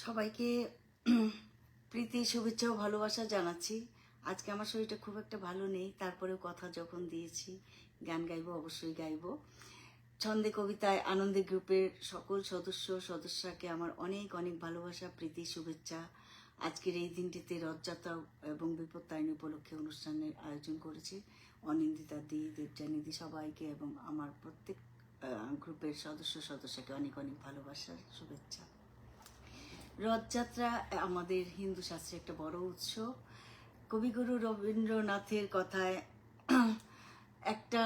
সবাইকে প্রীতি শুভেচ্ছা ও ভালোবাসা জানাচ্ছি। আজকে আমার শরীরটা খুব একটা ভালো নেই, তারপরেও কথা যখন দিয়েছি গান গাইবো, অবশ্যই গাইবো। ছন্দে কবিতায় আনন্দে গ্রুপের সকল সদস্যকে আমার অনেক অনেক ভালোবাসা, প্রীতি, শুভেচ্ছা। আজকের এই দিনটিতে রথযাত্রা এবং বিপত্তারিণী উপলক্ষে অনুষ্ঠানের আয়োজন করেছি অনিন্দিতা দি, দেবযানীদি সবাইকে এবং আমার প্রত্যেক গ্রুপের সদস্যকে অনেক অনেক ভালোবাসার শুভেচ্ছা। রথযাত্রা আমাদের হিন্দু শাস্ত্রে একটা বড় উৎসব। কবিগুরু রবীন্দ্রনাথের কথায় একটা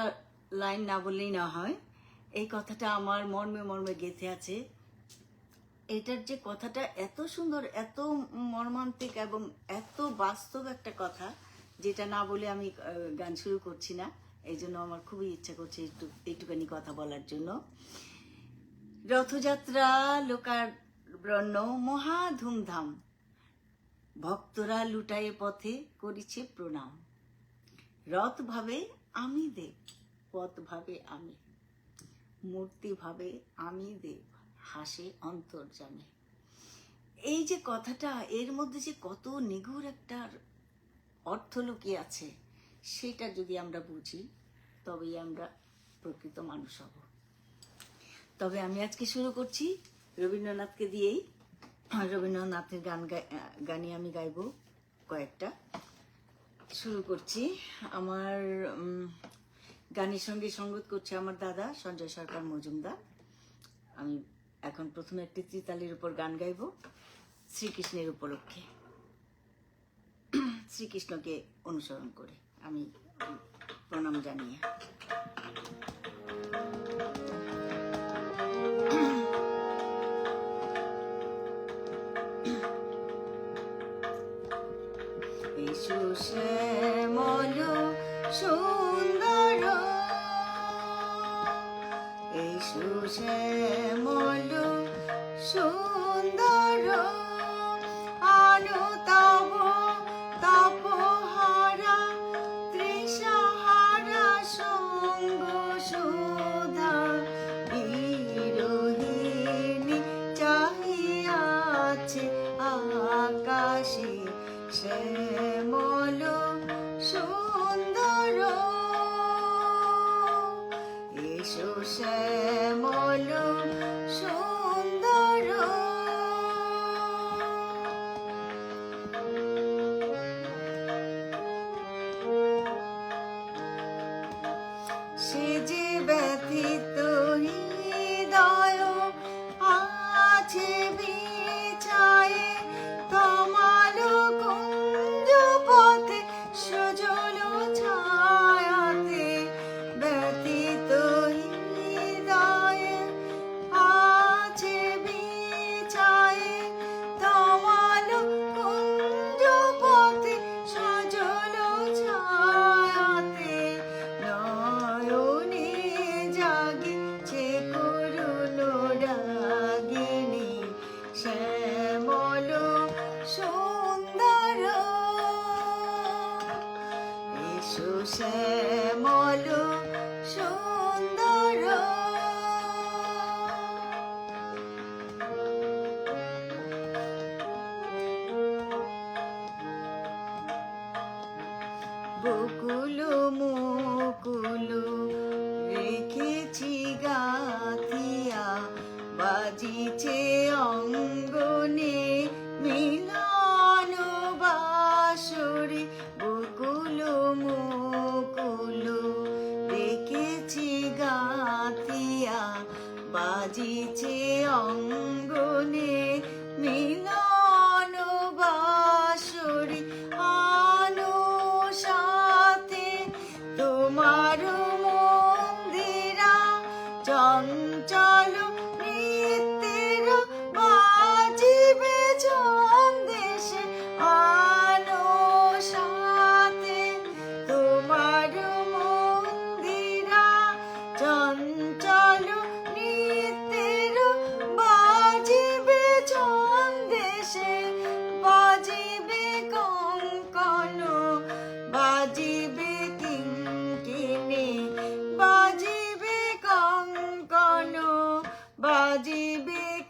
লাইন না বললেই না হয়, এই কথাটা আমার মর্মে মর্মে গেঁথে আছে। এটার যে কথাটা এত সুন্দর, এত মর্মান্তিক এবং এত বাস্তব একটা কথা, যেটা না বলে আমি গান শুরু করছি না। এই জন্য আমার খুবই ইচ্ছা করছে এইটুখানি কথা বলার জন্য। রথযাত্রা লোকারণ্য মহা ধুমধাম, ভক্তরা লুটায়ে পথে করিছে প্রণাম। রথ ভাবে আমি দেব, পথ ভাবে আমি, মূর্তি ভাবে আমি দেব, হাসে অন্তর্যামে। এই যে কথাটা, এর মধ্যে যে কত নিগূঢ় একটা অর্থ লুকিয়ে আছে, সেটা যদি আমরা বুঝি তবেই আমরা প্রকৃত মানুষ হব। তবে আমি আজকে শুরু করছি রবীন্দ্রনাথকে দিয়েই। রবীন্দ্রনাথের গানই আমি গাইব কয়েকটা। শুরু করছি। আমার গানের সঙ্গে সঙ্গত করছে আমার দাদা সঞ্জয় সরকার মজুমদার। আমি এখন প্রথমে একটি ত্রিতালের উপর গান গাইব শ্রীকৃষ্ণের উপলক্ষে, শ্রীকৃষ্ণকে অনুসরণ করে আমি প্রণাম জানিয়ে। এসো শ্যামল সুন্দর, এসো শ্যামল সুন্দর, আনো তব তপহারা তৃষাহারা সঙ্গ সুধা। বিরোহিণী চাহিয়াছে আকাশে শ্যামল সুন্দর, এসো শ্যামল সুন্দর। সে যে ব্যথিত হৃদয় আছে বিছায়ে তমাল কুঞ্জ পথে সজল ছায়াতে। ব্যথিত হৃদয় আছে বিছায়ে তমাল কুঞ্জ পথে সজল ছায়াতে। নয়নে জাগিছে করুণ রাগিণী শ্যামল সুন্দর, এসো শ্যামল সুন্দর। বকুল মুকুল রেখেছি গাথিয়া, বাজিছে অঙ্গনে মিলন বাঁশরি। বকুল মুকুল রেখেছি গাথিয়া, বাজিছে অঙ্গনে মিলন বাঁশরি। আনো সাথে তোমার মন্দিরা চঞ্চল নৃত্যের বাজিবে ছন্দেশে। আনো সাথে তোমার মন্দিরা চঞ্চল নৃত্যের বাজিবে ছন্দেশে।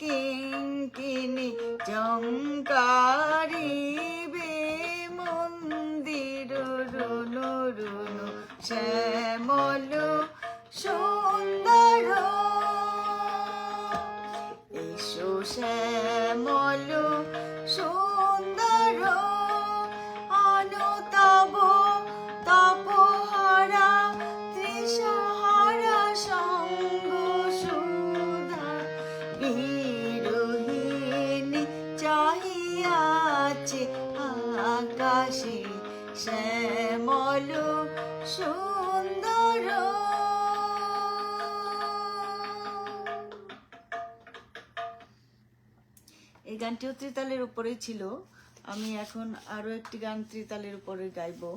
কিঙ্কিণী ঝঙ্কারিবে মন্দির রুনু রুনু শ্যামল সুন্দর এসো শ্যামল সুন্দর অনুতব তপহারা তৃষাহারা সঙ্গ সুধা বিরোহিণী চাহিয়াছে আকাশে শ্যামল সুন্দর। এই গানটিও ত্রিতালের উপরেই ছিল। আমি এখন আরো একটি গান ত্রিতালের উপরে গাইবো।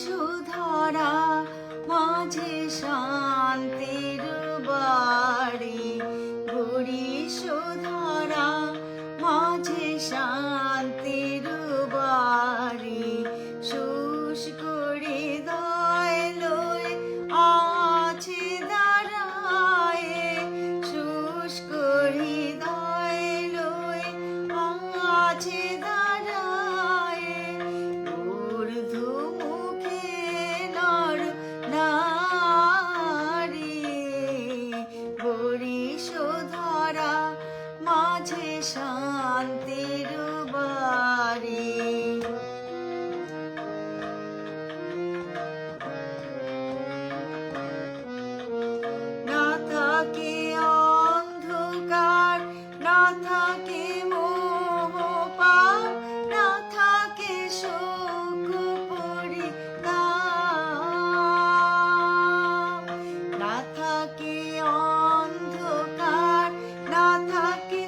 সুধরা মাঝে শান্তির বাড়ি বুড়ি সুধরা মাঝে শান্তির বাড়ি শুষ্ক হৃদয় লয়ে আছে দাঁড়ায় শুষ্ক হৃদয় লয়ে আছে দাঁড়ায় ঊর্ধ্ব মাঝে শান্তির বাড়ি না থাকে অন্ধকার না থাকে মোহ পাপ না থাকে শোক পরিতাপ না থাকে অন্ধকার না থাকে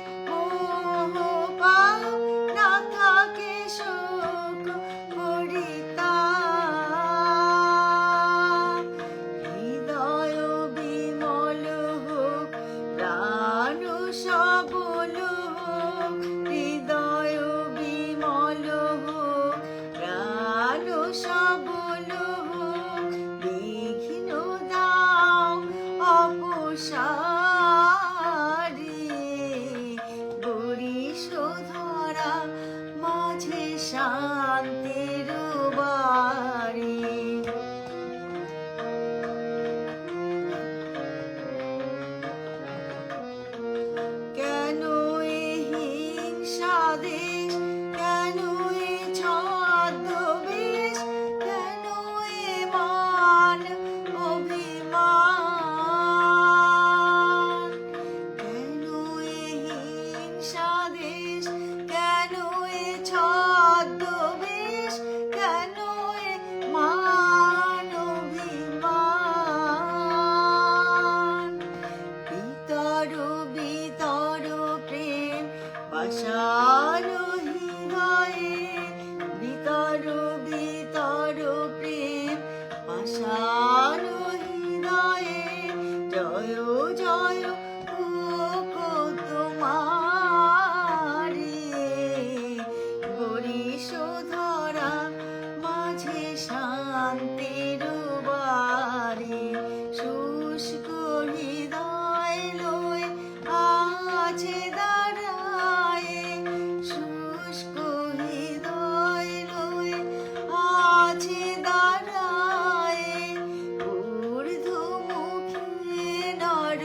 সবল হোক হৃদয় বিমল হোক প্রাণ সবল হোক বিঘ্ন দাও অপসারি বুড়ি সুধরা মাঝে শান্তির বাড়ি পাষাণ হৃদয়ে ভিতর ভিতর প্রেম পাষাণ হৃদয়ে জয় জয় হোক তোমারি বুড়ি সুধরা মাঝে শান্তির বাড়ি শুষ্ক হৃদয় লয়ে আছে দাঁড়ায় শুষ্ক হৃদয় লয়ে আছে দাঁড়ায় ঊর্ধ্বমুখী নর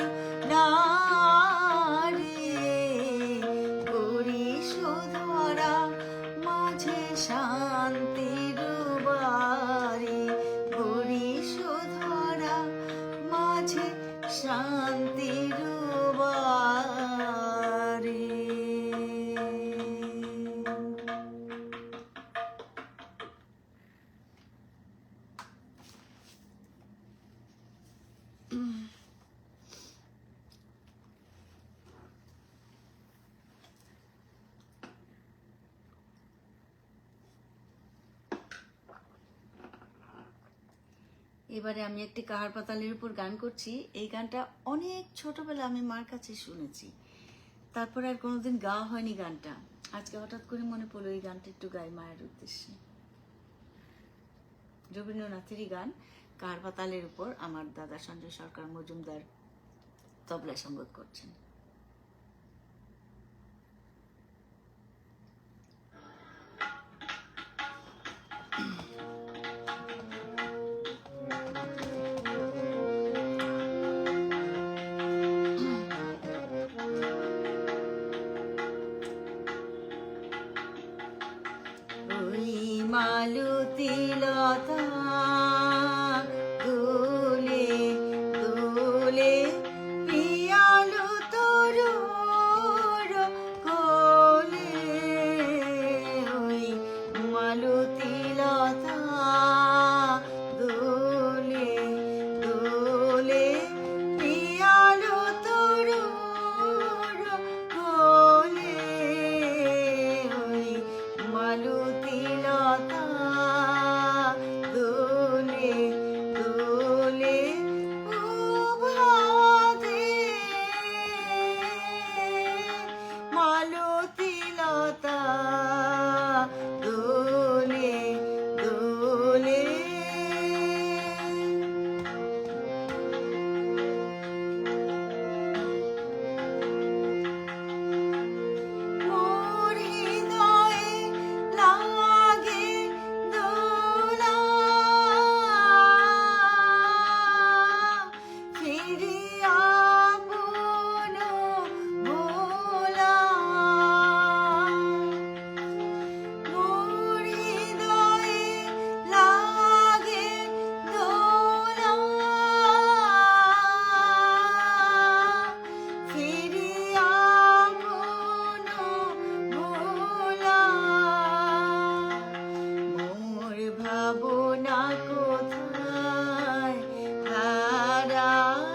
নারী বুড়ি সুধরা মাঝে শান্তির বাড়ি বুড়ি সুধরা মাঝে শান্তির বাড়ি। এবারে আমি একটি কাহার পাতালের উপর গান করছি। এই গানটা অনেক ছোটবেলা আমি মার কাছে শুনেছি, তারপর আর কোনোদিন গাওয়া হয়নি গানটা। আজকে হঠাৎ করে মনে পড়লো এই গানটা একটু গাই মায়ের উদ্দেশ্যে। রবীন্দ্রনাথেরই গান, কাহার পাতালের উপর। আমার দাদা সঞ্জয় সরকার মজুমদার তবলা সঙ্গত করছেন। মালতী লতা দোলে দোলে পিয়ালো তরুর কোলে, ওই মালতী লতা দোলে দোলে পিয়ালো তরুর কোলে, ওই মালতী লতা দোলে দোলে উভাদে, মালতী লতা দোলে দোলে। মোর হৃদয়ে লাগে দোলা, ফিরিয়া আপন ভোলা। মোর হৃদয়ে লাগে দোলা, ফিরিয়া আপন ভোলা। মোর ভাবনা কোথায় হারায়,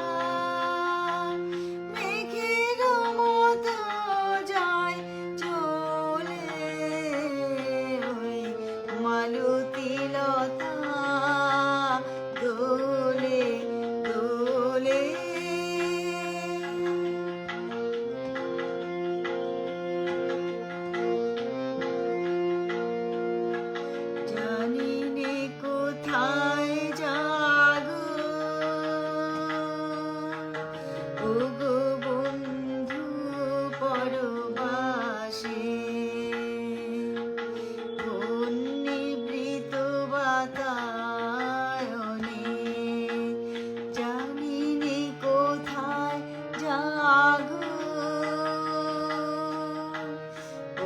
মেঘের মতো যায় চলে, ওই মালতী লতা দোলে দোলে। জানি নে কোথায় যাগো ওগো বন্ধু পরবাসে, কোন নিভৃত বাতায়নে। জানি নে কোথায় যাগো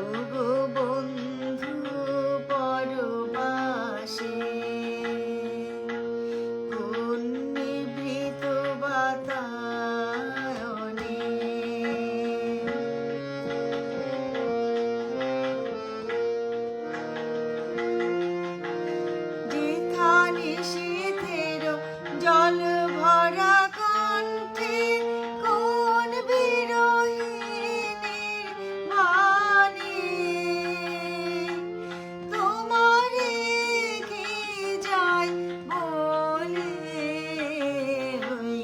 ওগো বন্ধু পরবাসে, কোন নিভৃত বাতায়নে। যেথা নিশীথের জল ভরা কণ্ঠে, কোন বিরহিণীর বাণী, তোমারে কি যায় বলে, ওই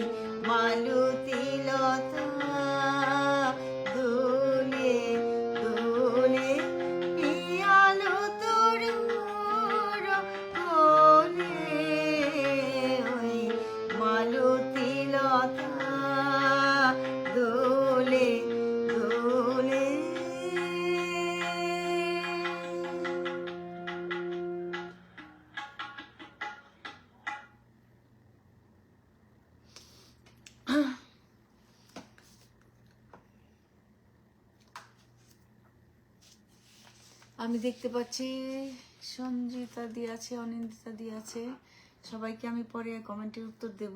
মালতী লতা দোলে দোলে পিয়ালো তরুর কোলে, ওই মালতী লতা দোলে দোলে। আমি দেখতে পাচ্ছি সঞ্জিতা দিয়ে আছে, অনিন্দিতা দিয়ে আছে। সবাইকে আমি পরে কমেন্টের উত্তর দেব।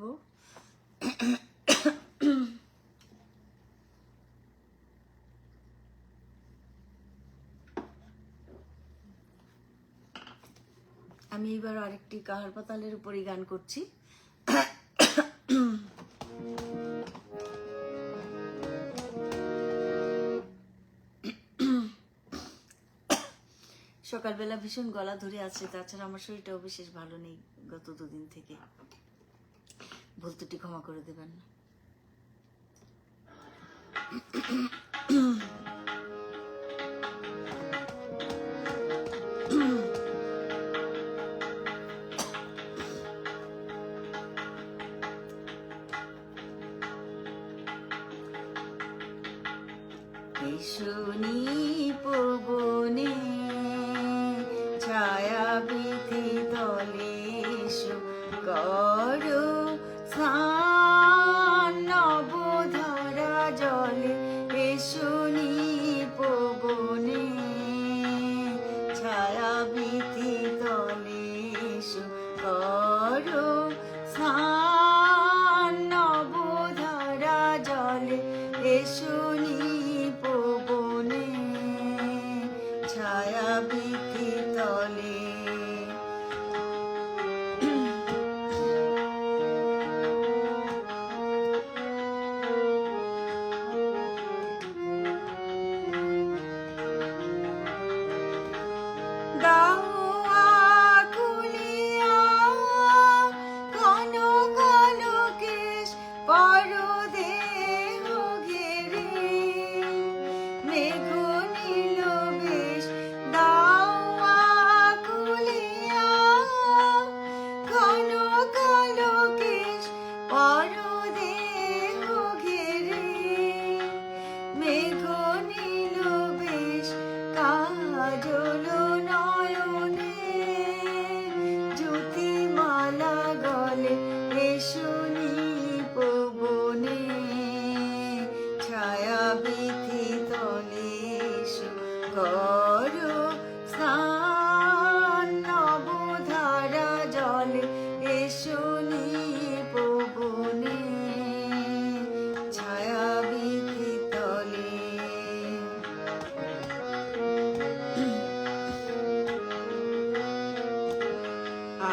আমি এবার আরেকটি কাহার পাতালের উপরই গান করছি। সকালবেলা ভীষণ গলা ধরে আছে, তাছাড়া আমার শরীরটাও বিশেষ ভালো নেই গত দুদিন থেকে। ভুল ত্রুটি ক্ষমা করে দেবেন। শুনি পবনে ছায়া বিধি তলে করো স্নান নবধরা জলে। শুনি পবনে ছায়া বিধি তলে করো স্নান নবধরা জলে। শুনি পবনে ছায়া বিধি তলে। করো স্নান নবধারা জলে। শুনি পবনে ছায়া বিধি তলে।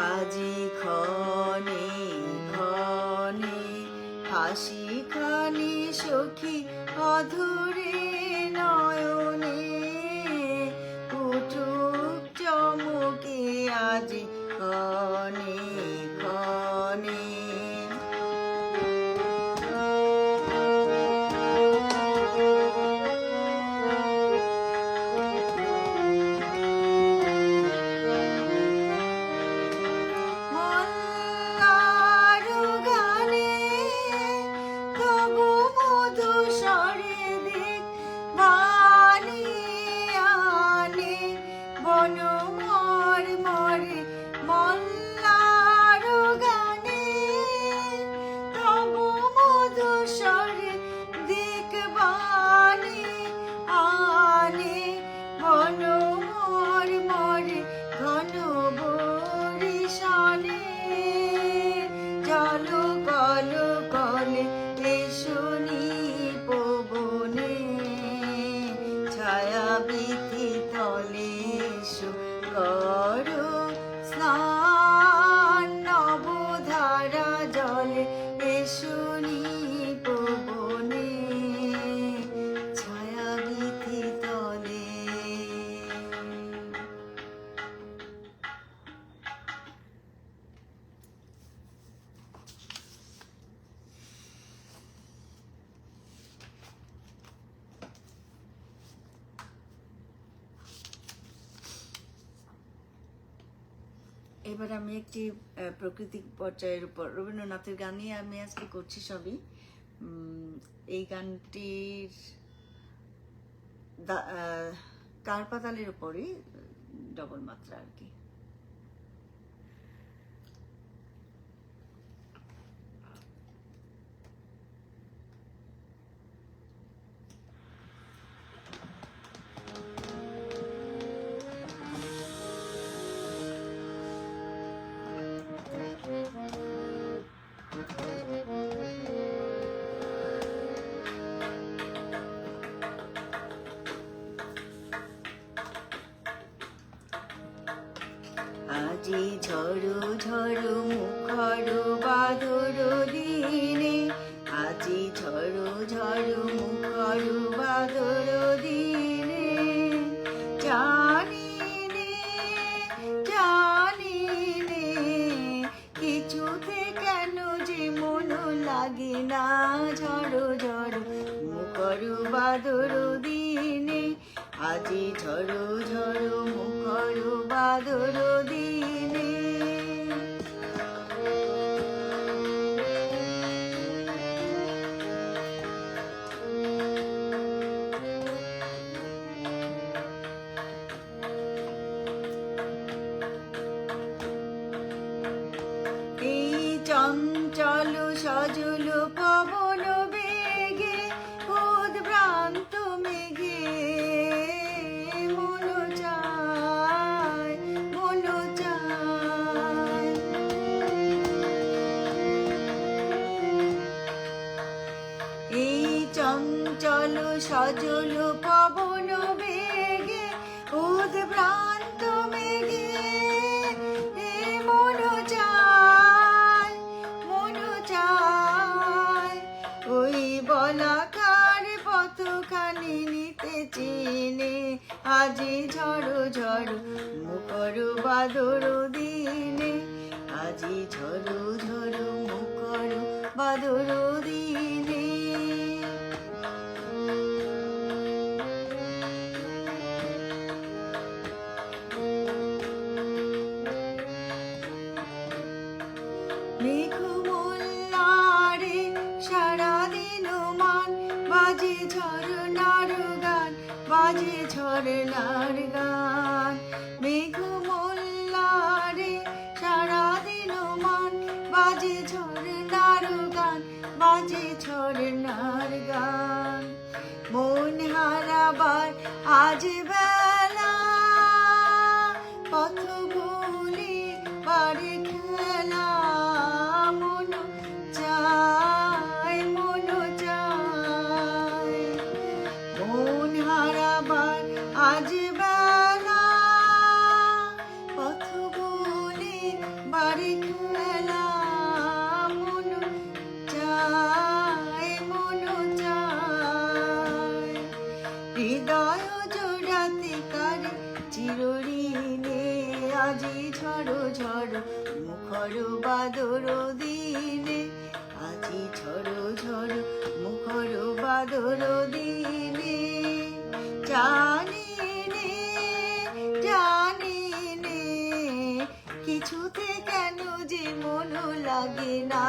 আজি ক্ষণে ক্ষণে হাসি খানি সখী অধরে নয়নে। উঠুক চমকে আজি ক্ষণে ক্ষণে। ছায়া বিধি তলে করো স্নান নবধারা জলে। শুনি পবনে ছায়া বিধি তলে। এবার আমি একটি প্রাকৃতিক পর্যায়ের উপর রবীন্দ্রনাথের গানই আমি আজকে করছি সবই। এই গানটির কারপাতালের উপরই ডবল মাত্রা আর কি। আজি ঝড়ো ঝড়ো মুখর বাদর দিনে। আজি ঝড়ো ঝড়ো মুখর বাদর দিনে। জানি নে লাগে না ঝড়ো ঝড়ো মুখর বাদর দিনে, আজি ঝড়ো ঝড়ো মুখর বাদর দিনে। চঞ্চল সজল পবন বেগে উদ্ভ্রান্ত মেঘে মন চায় মন চায়। এই চঞ্চল সজল পবন বেগে উদ্ভ্রান্ত মেঘে মন চায় মন চায়। ওই বলাকার পথখানি নিতে চিনে, আজি ঝড়ো ঝড়ো মুখর বাদর দিনে, আজি ঝড়ো ঝড়ো মুখর বাদর দিনে। মেঘমল্লারে সারাদিন মান বাজে ঝরনার গান, বাজে ঝরনার গান। মেঘমল্লারে সারাদিন মান বাজে ঝরনার গান, বাজে ঝরনার গান। মন হারাবার আজ বেলা পথ ভুলি বাড়ি খেলা, মন চায় মন চায়। মন হারাবার আজ বেলা পথ ভুলি বাড়ি খেলা, মন চায় মন চায়। হৃদয় জোড়াতে কারে চিরঋণে, আজি ঝড়ো ঝড়ো মুখর বাদর দিনে, আজি ঝড়ো ঝড়ো মুখর বাদর দিনে। জানি নে কিছুতে কেন যে মন লাগে না,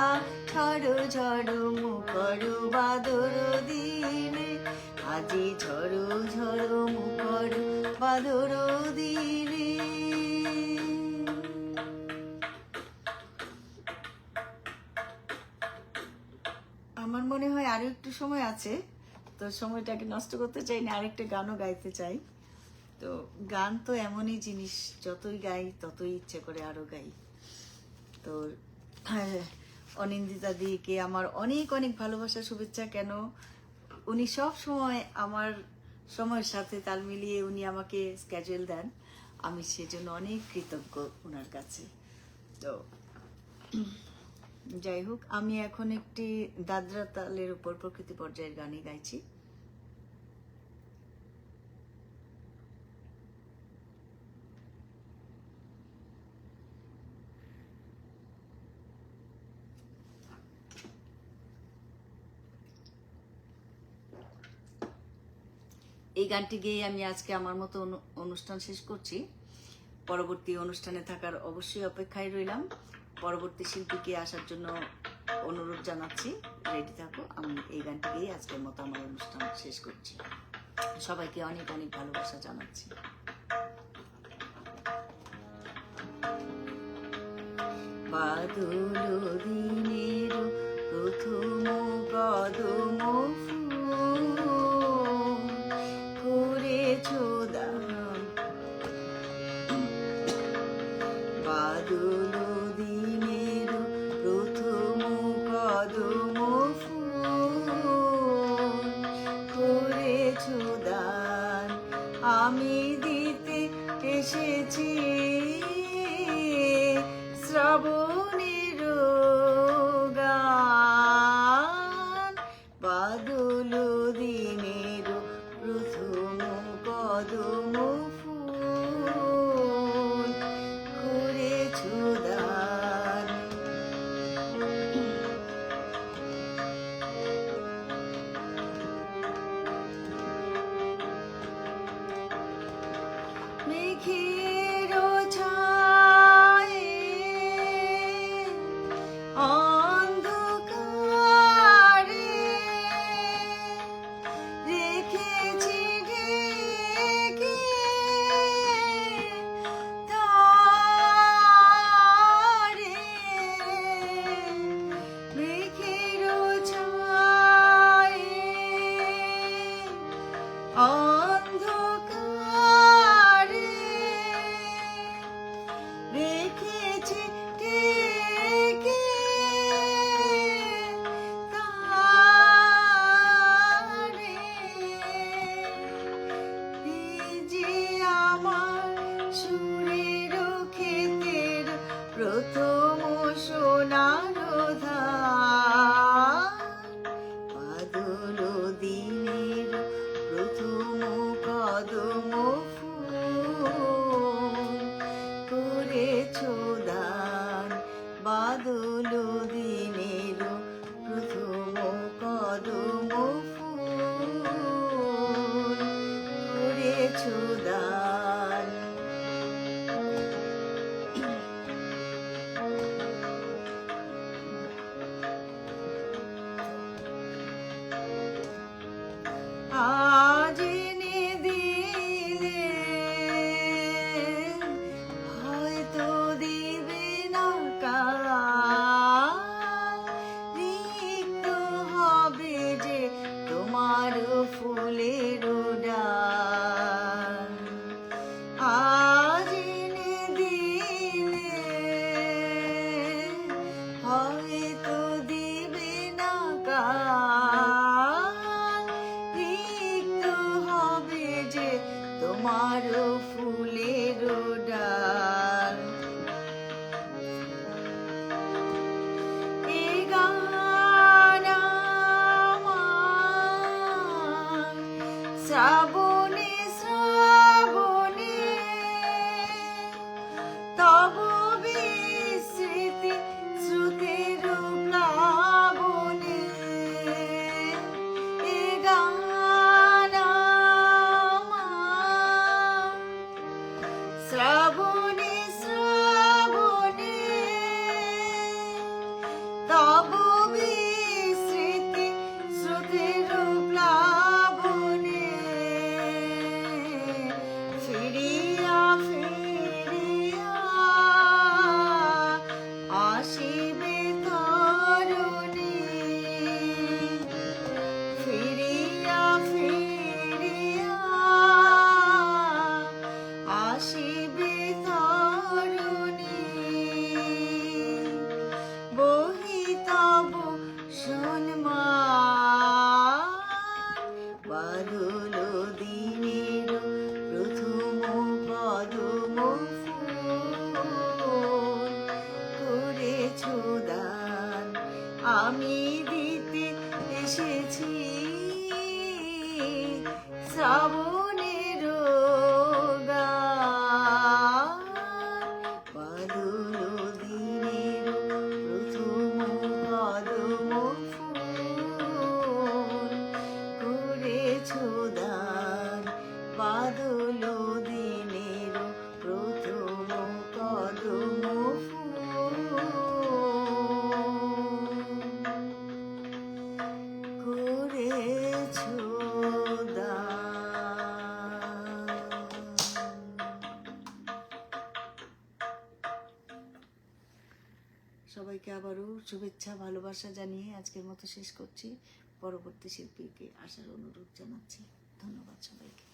ঝড়ো ঝড়ো মুখর বাদর দিনে, আজি ঝড়ো ঝড়ো মুখর বাদর দিনে। আমার মনে হয় আরো একটু সময় আছে, তো সময়টাকে নষ্ট করতে চাই না, আরেকটা গানও গাইতে চাই। তো গান তো এমনই জিনিস, যতই গাই ততই ইচ্ছে করে আরো গাই। তো অনিন্দিতা দিকে আমার অনেক অনেক ভালোবাসা শুভেচ্ছা। কেন উনি সব সময় আমার সময়ের সাথে তাল মিলিয়ে উনি আমাকে স্ক্যাজুয়াল দেন, আমি সেজন্য অনেক কৃতজ্ঞ ওনার কাছে। তো যাই হোক, আমি এখন একটি দাদরা তালের উপর প্রকৃতি পর্যায়ের গানই গাইছি। এই গানটি গেয়ে আমি আজকে আমার মতো অনুষ্ঠান শেষ করছি। পরবর্তী অনুষ্ঠানে থাকার অবশ্যই অপেক্ষায় রইলাম। পরবর্তী শিল্পীকে আসার জন্য অনুরোধ জানাচ্ছি, রেডি থাকো। আমি এই গানটি গেয়ে আজকের মতো আমার অনুষ্ঠান শেষ করছি। সবাইকে অনেক অনেক ভালোবাসা জানাচ্ছি। বাদল দিনের প্রথম কদম ফুল করেছ দান, বাদল দিনের প্রথম কদম ফুল করেছ দান, আমি দিতে এসেছি শ্রাবণের গান। বাদল মেঘের ছায়ে অন্ধকারে রেখেছি ঢেকে তারে মেঘের ছায়ে অন্ধকারে রেখেছি ঢেকে তারে যে আমার সুরের ক্ষেতের প্রথম সোনার ধান বাদল দিনের প্রথম কদম ফুল করেছ দান বাদল দিনের প্রথম কদম ফুল করেছ দান আজ এনে দিলে হয়তো দিবে না কাল রিক্ত হবে যে তোমার ফুলের ডাল আজ এনে দিলে হয়তো দিবে না কাল রিক্ত হবে যে তোমার ফুলের ডাল এ গান আমার শ্রাবণে শ্রাবণে তব বিস্মৃতি শ্রুতির প্লাবনে এ গান আমার শ্রাবণে শ্রাবণে তব বিস্মৃতি শ্রুতির প্লাবনে ফিরিয়া ফিরিয়া আসিবে তরুণী ফিরিয়া ফিরিয়া আসিবে তরুণী বহিতব সম্মান বাদল দিনের প্রথম কদম ফুল করেছ দান আমি দিতে এসেছি শ্রাবণের গান বাদল দিনের প্রথম কদম ফুল করেছ দান বাদল দিনের প্রথম কদম ফুল করেছ দান। সবাইকে আবারও শুভেচ্ছা ভালোবাসা জানিয়ে আজকের মতো শেষ করছি। পরবর্তী শিল্পীকে আসার অনুরোধ জানাচ্ছি। ধন্যবাদ সবাইকে।